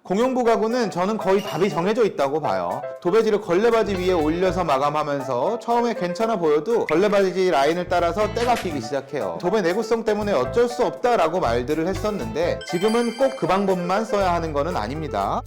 공용부 가구는 저는 거의 답이 정해져 있다고 봐요. 도배지를 걸레바지 위에 올려서 마감하면서 처음에 괜찮아 보여도 걸레바지 라인을 따라서 때가 끼기 시작해요. 도배 내구성 때문에 어쩔 수 없다라고 말들을 했었는데 지금은 꼭 그 방법만 써야 하는 거는 아닙니다.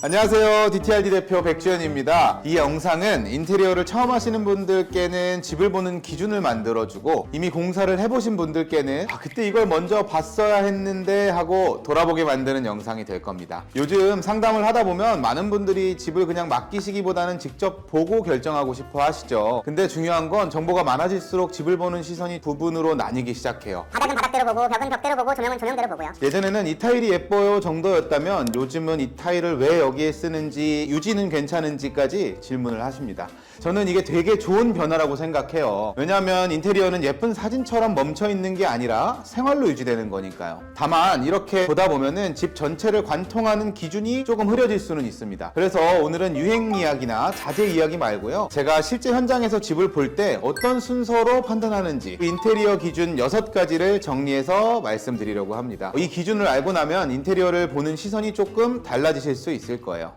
안녕하세요. DTRD 대표 백주현입니다. 이 영상은 인테리어를 처음 하시는 분들께는 집을 보는 기준을 만들어주고 이미 공사를 해보신 분들께는 그때 이걸 먼저 봤어야 했는데 하고 돌아보게 만드는 영상이 될 겁니다. 요즘 상담을 하다 보면 많은 분들이 집을 그냥 맡기시기보다는 직접 보고 결정하고 싶어 하시죠. 근데 중요한 건 정보가 많아질수록 집을 보는 시선이 두 분으로 나뉘기 시작해요. 바닥은 바닥대로 보고 벽은 벽대로 보고 조명은 조명대로 보고요. 예전에는 이 타일이 예뻐요 정도였다면 요즘은 이 타일을 왜 여기에 쓰는지 유지는 괜찮은지까지 질문을 하십니다. 저는 이게 되게 좋은 변화라고 생각해요. 왜냐하면 인테리어는 예쁜 사진처럼 멈춰있는 게 아니라 생활로 유지되는 거니까요. 다만 이렇게 보다 보면은 집 전체를 관통하는 기준이 조금 흐려질 수는 있습니다. 그래서 오늘은 유행 이야기나 자재 이야기 말고요. 제가 실제 현장에서 집을 볼 때 어떤 순서로 판단하는지 인테리어 기준 6가지를 정리해서 말씀드리려고 합니다. 이 기준을 알고 나면 인테리어를 보는 시선이 조금 달라지실 수 있을 거예요.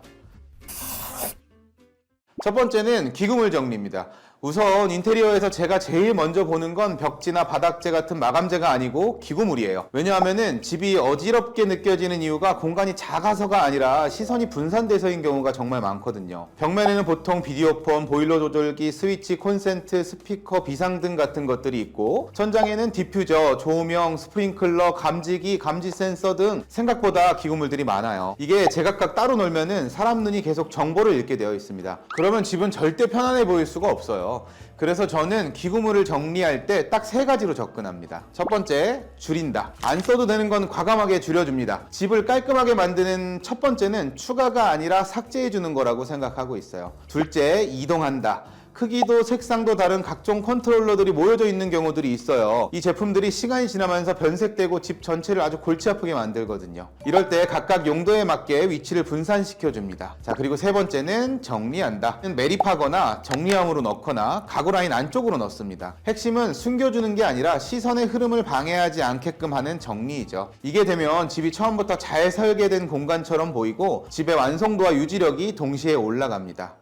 첫 번째는 기구물 정리입니다. 우선 인테리어에서 제가 제일 먼저 보는 건 벽지나 바닥재 같은 마감재가 아니고 기구물이에요. 왜냐하면은 집이 어지럽게 느껴지는 이유가 공간이 작아서가 아니라 시선이 분산돼서인 경우가 정말 많거든요. 벽면에는 보통 비디오폰, 보일러 조절기, 스위치, 콘센트, 스피커, 비상등 같은 것들이 있고 천장에는 디퓨저, 조명, 스프링클러, 감지기, 감지 센서 등 생각보다 기구물들이 많아요. 이게 제각각 따로 놀면은 사람 눈이 계속 정보를 읽게 되어 있습니다. 그러면 집은 절대 편안해 보일 수가 없어요. 그래서 저는 기구물을 정리할 때 딱 3가지로 접근합니다. 첫 번째, 줄인다. 안 써도 되는 건 과감하게 줄여줍니다. 집을 깔끔하게 만드는 첫 번째는 추가가 아니라 삭제해주는 거라고 생각하고 있어요. 둘째, 이동한다. 크기도 색상도 다른 각종 컨트롤러들이 모여져 있는 경우들이 있어요. 이 제품들이 시간이 지나면서 변색되고 집 전체를 아주 골치 아프게 만들거든요. 이럴 때 각각 용도에 맞게 위치를 분산시켜 줍니다. 자, 그리고 세 번째는 정리한다. 매립하거나 정리함으로 넣거나 가구 라인 안쪽으로 넣습니다. 핵심은 숨겨주는 게 아니라 시선의 흐름을 방해하지 않게끔 하는 정리이죠. 이게 되면 집이 처음부터 잘 설계된 공간처럼 보이고 집의 완성도와 유지력이 동시에 올라갑니다.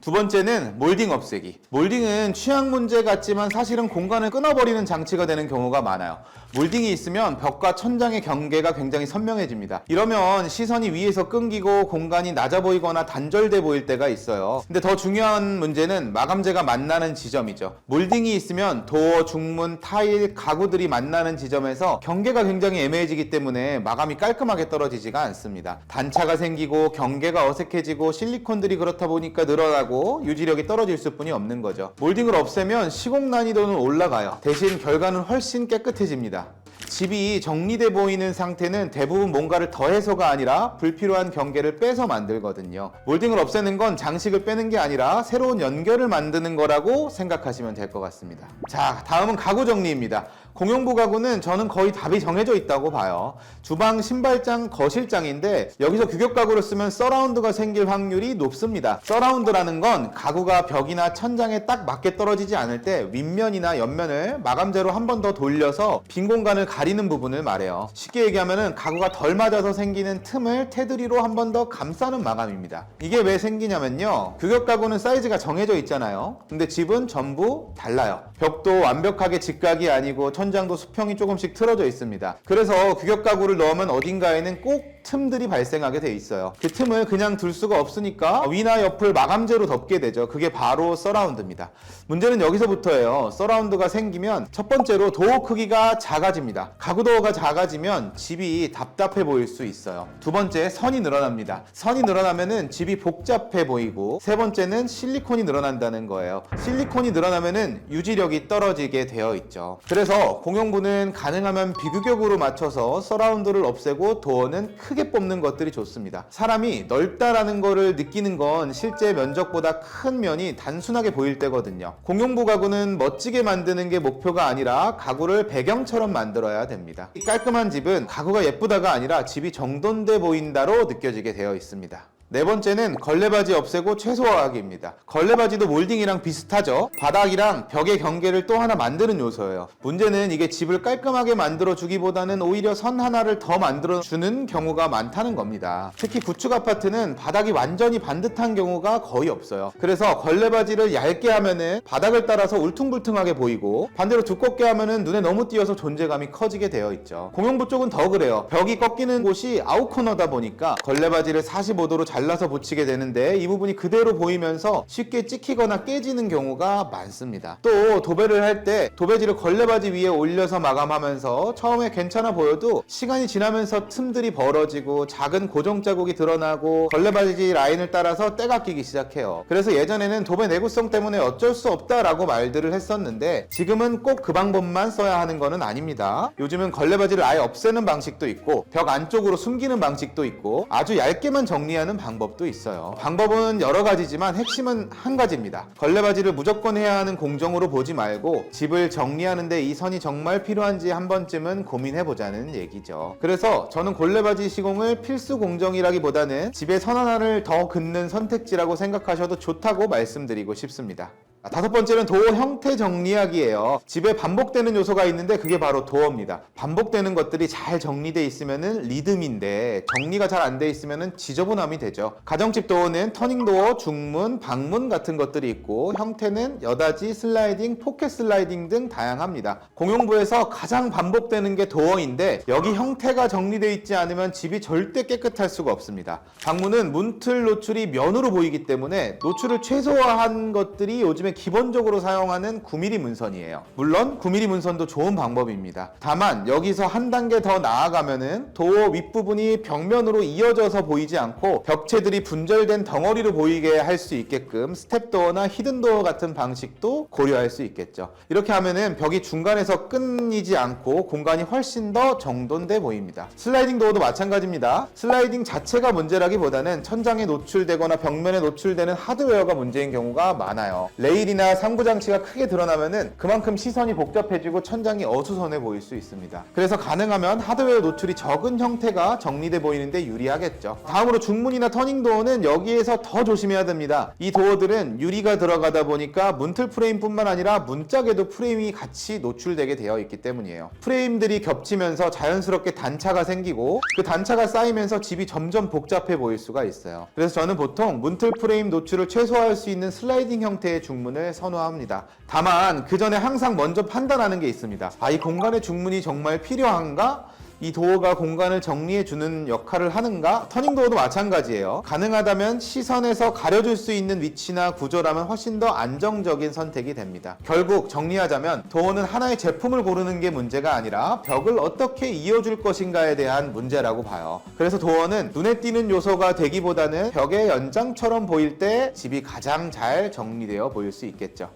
두 번째는 몰딩 없애기. 몰딩은 취향 문제 같지만 사실은 공간을 끊어버리는 장치가 되는 경우가 많아요. 몰딩이 있으면 벽과 천장의 경계가 굉장히 선명해집니다. 이러면 시선이 위에서 끊기고 공간이 낮아 보이거나 단절돼 보일 때가 있어요. 근데 더 중요한 문제는 마감재가 만나는 지점이죠. 몰딩이 있으면 도어, 중문, 타일, 가구들이 만나는 지점에서 경계가 굉장히 애매해지기 때문에 마감이 깔끔하게 떨어지지가 않습니다. 단차가 생기고 경계가 어색해지고 실리콘들이 그렇다 보니까 늘어나고 유지력이 떨어질 수뿐이 없는 거죠. 몰딩을 없애면 시공 난이도는 올라가요. 대신 결과는 훨씬 깨끗해집니다. 집이 정리돼 보이는 상태는 대부분 뭔가를 더해서가 아니라 불필요한 경계를 빼서 만들거든요. 몰딩을 없애는 건 장식을 빼는 게 아니라 새로운 연결을 만드는 거라고 생각하시면 될 것 같습니다. 자, 다음은 가구 정리입니다. 공용부 가구는 저는 거의 답이 정해져 있다고 봐요. 주방, 신발장, 거실장인데 여기서 규격 가구를 쓰면 서라운드가 생길 확률이 높습니다. 서라운드라는 건 가구가 벽이나 천장에 딱 맞게 떨어지지 않을 때 윗면이나 옆면을 마감재로 한 번 더 돌려서 빈 공간을 가리는 부분을 말해요. 쉽게 얘기하면 가구가 덜 맞아서 생기는 틈을 테두리로 한 번 더 감싸는 마감입니다. 이게 왜 생기냐면요, 규격 가구는 사이즈가 정해져 있잖아요. 근데 집은 전부 달라요. 벽도 완벽하게 직각이 아니고 천장도 수평이 조금씩 틀어져 있습니다. 그래서 규격 가구를 넣으면 어딘가에는 꼭 틈들이 발생하게 돼 있어요. 그 틈을 그냥 둘 수가 없으니까 위나 옆을 마감재로 덮게 되죠. 그게 바로 서라운드입니다. 문제는 여기서부터예요. 서라운드가 생기면 첫 번째로 도어 크기가 작아집니다. 가구 도어가 작아지면 집이 답답해 보일 수 있어요. 두 번째, 선이 늘어납니다. 선이 늘어나면은 집이 복잡해 보이고, 세 번째는 실리콘이 늘어난다는 거예요. 실리콘이 늘어나면은 유지력이 떨어지게 되어 있죠. 그래서 공용부는 가능하면 비규격으로 맞춰서 서라운드를 없애고 도어는 크게 뽑는 것들이 좋습니다. 사람이 넓다라는 거를 느끼는 건 실제 면적보다 큰 면이 단순하게 보일 때거든요. 공용부 가구는 멋지게 만드는 게 목표가 아니라 가구를 배경처럼 만들어야 됩니다. 이 깔끔한 집은 가구가 예쁘다가 아니라 집이 정돈돼 보인다로 느껴지게 되어 있습니다. 네 번째는 걸레바지 없애고 최소화하기입니다. 걸레바지도 몰딩이랑 비슷하죠. 바닥이랑 벽의 경계를 또 하나 만드는 요소예요. 문제는 이게 집을 깔끔하게 만들어 주기보다는 오히려 선 하나를 더 만들어 주는 경우가 많다는 겁니다. 특히 구축 아파트는 바닥이 완전히 반듯한 경우가 거의 없어요. 그래서 걸레바지를 얇게 하면은 바닥을 따라서 울퉁불퉁하게 보이고, 반대로 두껍게 하면은 눈에 너무 띄어서 존재감이 커지게 되어 있죠. 공용부 쪽은 더 그래요. 벽이 꺾이는 곳이 아웃코너다 보니까 걸레바지를 45도로 잘라서 붙이게 되는데 이 부분이 그대로 보이면서 쉽게 찍히거나 깨지는 경우가 많습니다. 또 도배를 할 때 도배지를 걸레바지 위에 올려서 마감하면서 처음에 괜찮아 보여도 시간이 지나면서 틈들이 벌어지고 작은 고정 자국이 드러나고 걸레바지 라인을 따라서 때가 끼기 시작해요. 그래서 예전에는 도배 내구성 때문에 어쩔 수 없다라고 말들을 했었는데 지금은 꼭 그 방법만 써야 하는 거는 아닙니다. 요즘은 걸레바지를 아예 없애는 방식도 있고 벽 안쪽으로 숨기는 방식도 있고 아주 얇게만 정리하는 방법도 있어요. 방법은 여러 가지지만 핵심은 한 가지입니다. 걸레바지를 무조건 해야 하는 공정으로 보지 말고 집을 정리하는데 이 선이 정말 필요한지 한 번쯤은 고민해보자는 얘기죠. 그래서 저는 걸레바지 시공을 필수 공정이라기보다는 집에 선 하나를 더 긋는 선택지라고 생각하셔도 좋다고 말씀드리고 싶습니다. 다섯 번째는 도어 형태 정리하기예요. 집에 반복되는 요소가 있는데 그게 바로 도어입니다. 반복되는 것들이 잘 정리되어 있으면은 리듬인데 정리가 잘 안 돼 있으면은 지저분함이 되죠. 가정집 도어는 터닝도어, 중문, 방문 같은 것들이 있고 형태는 여닫이, 슬라이딩, 포켓 슬라이딩 등 다양합니다. 공용부에서 가장 반복되는 게 도어인데 여기 형태가 정리되어 있지 않으면 집이 절대 깨끗할 수가 없습니다. 방문은 문틀 노출이 면으로 보이기 때문에 노출을 최소화한 것들이 요즘에 기본적으로 사용하는 9mm 문선이에요. 물론 9mm 문선도 좋은 방법입니다. 다만 여기서 한 단계 더 나아가면은 도어 윗부분이 벽면으로 이어져서 보이지 않고 벽체들이 분절된 덩어리로 보이게 할 수 있게끔 스텝도어나 히든도어 같은 방식도 고려할 수 있겠죠. 이렇게 하면은 벽이 중간에서 끊이지 않고 공간이 훨씬 더 정돈돼 보입니다. 슬라이딩 도어도 마찬가지입니다. 슬라이딩 자체가 문제라기보다는 천장에 노출되거나 벽면에 노출되는 하드웨어가 문제인 경우가 많아요. 레일이나 상부 장치가 크게 드러나면은 그만큼 시선이 복잡해지고 천장이 어수선해 보일 수 있습니다. 그래서 가능하면 하드웨어 노출이 적은 형태가 정리돼 보이는데 유리하겠죠. 다음으로 중문이나 터닝도어는 여기에서 더 조심해야 됩니다. 이 도어들은 유리가 들어가다 보니까 문틀 프레임뿐만 아니라 문짝에도 프레임이 같이 노출되게 되어 있기 때문이에요. 프레임들이 겹치면서 자연스럽게 단차가 생기고 그 단차가 쌓이면서 집이 점점 복잡해 보일 수가 있어요. 그래서 저는 보통 문틀 프레임 노출을 최소화할 수 있는 슬라이딩 형태의 중문을 선호합니다. 다만 그 전에 항상 먼저 판단하는 게 있습니다. 이 공간의 중문이 정말 필요한가? 이 도어가 공간을 정리해주는 역할을 하는가? 터닝도어도 마찬가지예요. 가능하다면 시선에서 가려줄 수 있는 위치나 구조라면 훨씬 더 안정적인 선택이 됩니다. 결국 정리하자면 도어는 하나의 제품을 고르는 게 문제가 아니라 벽을 어떻게 이어줄 것인가에 대한 문제라고 봐요. 그래서 도어는 눈에 띄는 요소가 되기보다는 벽의 연장처럼 보일 때 집이 가장 잘 정리되어 보일 수 있겠죠.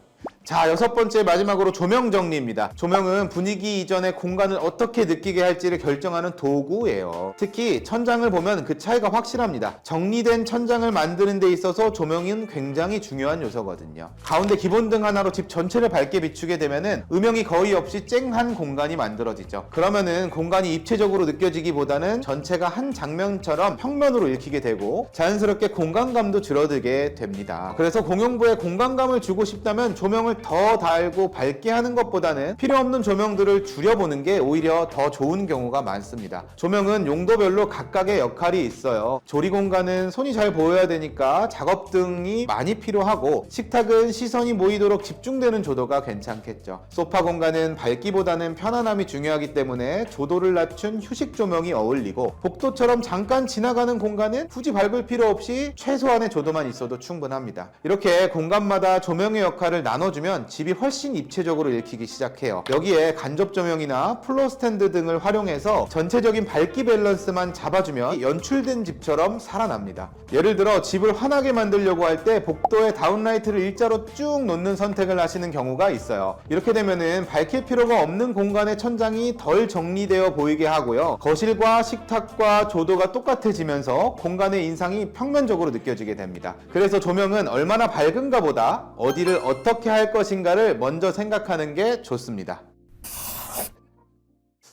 자, 여섯 번째 마지막으로 조명 정리입니다. 조명은 분위기 이전의 공간을 어떻게 느끼게 할지를 결정하는 도구예요. 특히 천장을 보면 그 차이가 확실합니다. 정리된 천장을 만드는 데 있어서 조명은 굉장히 중요한 요소거든요. 가운데 기본등 하나로 집 전체를 밝게 비추게 되면은 음영이 거의 없이 쨍한 공간이 만들어지죠. 그러면은 공간이 입체적으로 느껴지기보다는 전체가 한 장면처럼 평면으로 읽히게 되고 자연스럽게 공간감도 줄어들게 됩니다. 그래서 공용부에 공간감을 주고 싶다면 조명을 더 달고 밝게 하는 것보다는 필요 없는 조명들을 줄여보는 게 오히려 더 좋은 경우가 많습니다. 조명은 용도별로 각각의 역할이 있어요. 조리 공간은 손이 잘 보여야 되니까 작업등이 많이 필요하고 식탁은 시선이 모이도록 집중되는 조도가 괜찮겠죠. 소파 공간은 밝기보다는 편안함이 중요하기 때문에 조도를 낮춘 휴식 조명이 어울리고 복도처럼 잠깐 지나가는 공간은 굳이 밝을 필요 없이 최소한의 조도만 있어도 충분합니다. 이렇게 공간마다 조명의 역할을 나눠주면 집이 훨씬 입체적으로 읽히기 시작해요. 여기에 간접 조명이나 플로 스탠드 등을 활용해서 전체적인 밝기 밸런스만 잡아주면 연출된 집처럼 살아납니다. 예를 들어 집을 환하게 만들려고 할 때 복도에 다운라이트를 일자로 쭉 놓는 선택을 하시는 경우가 있어요. 이렇게 되면은 밝힐 필요가 없는 공간의 천장이 덜 정리되어 보이게 하고요. 거실과 식탁과 조도가 똑같아지면서 공간의 인상이 평면적으로 느껴지게 됩니다. 그래서 조명은 얼마나 밝은가 보다 어디를 어떻게 할 것인가를 먼저 생각하는 게 좋습니다.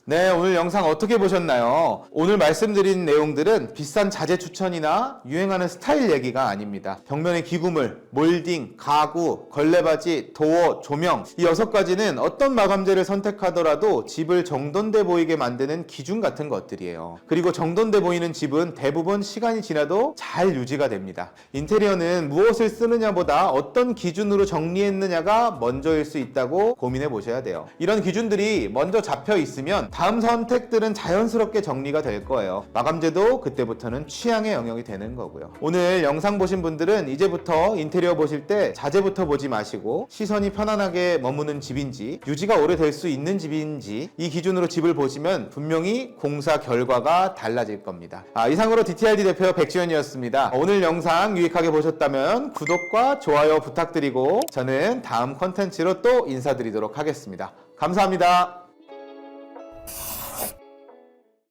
네, 오늘 영상 어떻게 보셨나요? 오늘 말씀드린 내용들은 비싼 자재 추천이나 유행하는 스타일 얘기가 아닙니다. 벽면의 기구물, 몰딩, 가구, 걸레바지, 도어, 조명 이 6가지는 어떤 마감재를 선택하더라도 집을 정돈돼 보이게 만드는 기준 같은 것들이에요. 그리고 정돈돼 보이는 집은 대부분 시간이 지나도 잘 유지가 됩니다. 인테리어는 무엇을 쓰느냐보다 어떤 기준으로 정리했느냐가 먼저일 수 있다고 고민해 보셔야 돼요. 이런 기준들이 먼저 잡혀 있으면 다음 선택들은 자연스럽게 정리가 될 거예요. 마감재도 그때부터는 취향의 영역이 되는 거고요. 오늘 영상 보신 분들은 이제부터 인테리어 보실 때 자재부터 보지 마시고 시선이 편안하게 머무는 집인지 유지가 오래될 수 있는 집인지 이 기준으로 집을 보시면 분명히 공사 결과가 달라질 겁니다. 이상으로 DTRD 대표 백지현이었습니다. 오늘 영상 유익하게 보셨다면 구독과 좋아요 부탁드리고 저는 다음 컨텐츠로 또 인사드리도록 하겠습니다. 감사합니다.